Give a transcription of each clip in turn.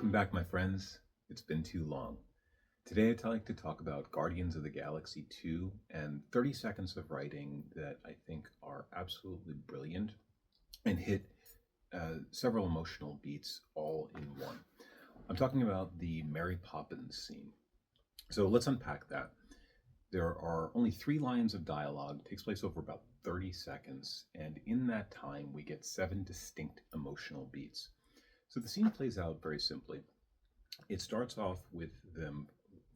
Welcome back, my friends. It's been too long. Today, I'd like to talk about Guardians of the Galaxy 2 and 30 seconds of writing that I think are absolutely brilliant and hit several emotional beats all in one. I'm talking about the Mary Poppins scene. So let's unpack that. There are only 3 lines of dialogue, it takes place over about 30 seconds, and in that time, we get 7 distinct emotional beats. So the scene plays out very simply. It starts off with them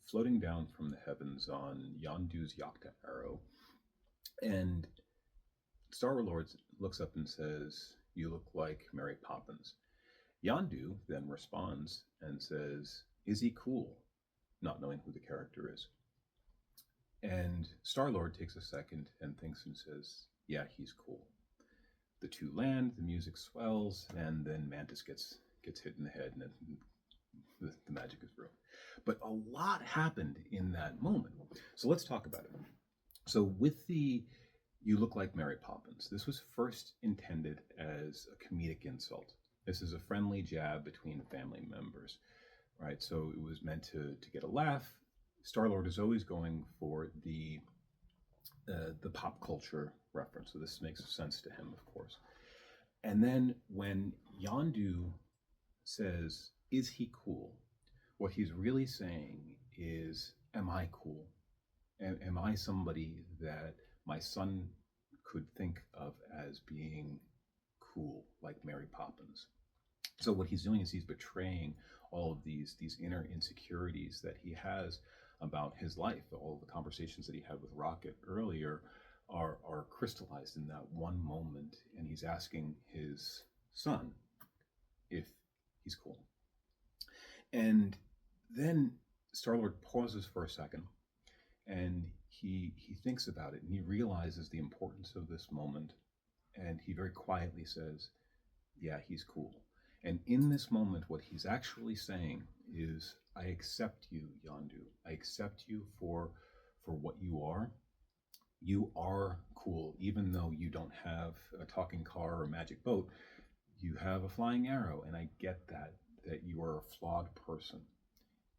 floating down from the heavens on Yondu's Yakta arrow, and Star Lord looks up and says, "You look like Mary Poppins." Yondu then responds and says, "Is he cool?" Not knowing who the character is. And Star Lord takes a second and thinks and says, "Yeah, he's cool." The two land, the music swells, and then Mantis gets hit in the head, and the magic is ruined. But a lot happened in that moment. So let's talk about it. So with the "You look like Mary Poppins," this was first intended as a comedic insult. This is a friendly jab between family members, right? So it was meant to get a laugh. Star Lord is always going for the pop culture reference, so this makes sense to him, of course. And then when Yondu says, "Is he cool?" what he's really saying is, "Am I cool? Am I somebody that my son could think of as being cool, like Mary Poppins?" So what he's doing is he's betraying all of these inner insecurities that he has about his life. All of the conversations that he had with Rocket earlier are crystallized in that one moment, and he's asking his son if he's cool. And then Star Lord pauses for a second, and he thinks about it, and he realizes the importance of this moment, and he very quietly says, "Yeah, he's cool." And in this moment, what he's actually saying is, "I accept you, Yondu. I accept you for what you are. You are cool, even though you don't have a talking car or a magic boat. You have a flying arrow, and I get that you are a flawed person."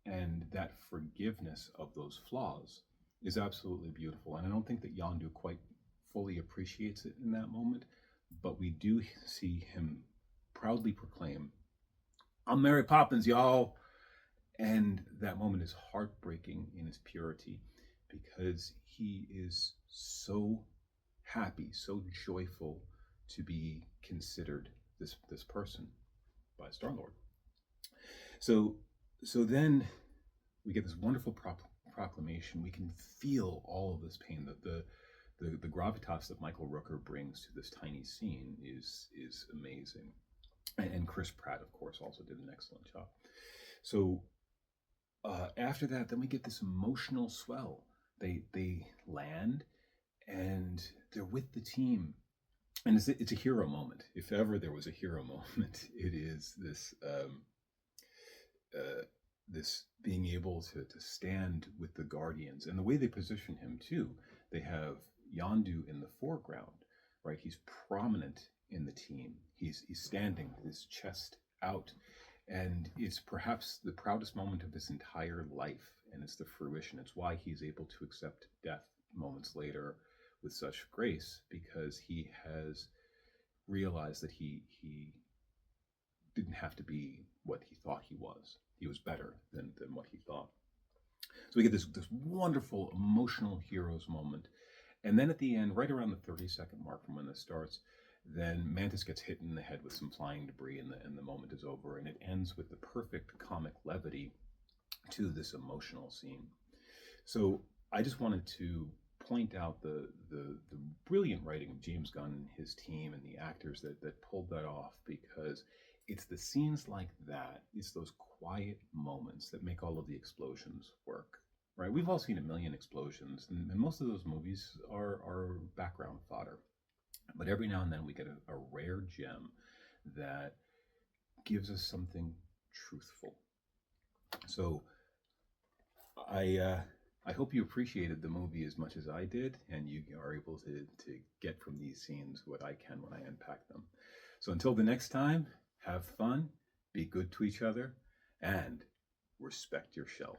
And that forgiveness of those flaws is absolutely beautiful. And I don't think that Yondu quite fully appreciates it in that moment, but we do see him proudly proclaim, "I'm Mary Poppins, y'all." And that moment is heartbreaking in its purity because he is so happy, so joyful to be considered this person by Star Lord. So so then we get this wonderful proclamation. We can feel all of this pain. The gravitas that Michael Rooker brings to this tiny scene is amazing. And Chris Pratt, of course, also did an excellent job. So after that, then we get this emotional swell. They land, and they're with the team, and it's a hero moment. If ever there was a hero moment, it is this being able to stand with the Guardians, and the way they position him too. They have Yondu in the foreground, right? He's prominent in the team. He's standing, his chest out, and it's perhaps the proudest moment of his entire life, and it's the fruition. It's why he's able to accept death moments later with such grace, because he has realized that he didn't have to be what he thought he was. He was better than what he thought. So we get this wonderful emotional heroes moment. And then at the end, right around the 30-second mark from when this starts, then Mantis gets hit in the head with some flying debris, and the moment is over. And it ends with the perfect comic levity to this emotional scene. So I just wanted to point out the brilliant writing of James Gunn and his team and the actors that pulled that off, because it's the scenes like that, it's those quiet moments that make all of the explosions work, right? We've all seen a million explosions, and most of those movies are background fodder. But every now and then we get a rare gem that gives us something truthful. So I hope you appreciated the movie as much as I did, and you are able to get from these scenes what I can when I unpack them. So until the next time, have fun, be good to each other, and respect your shelf.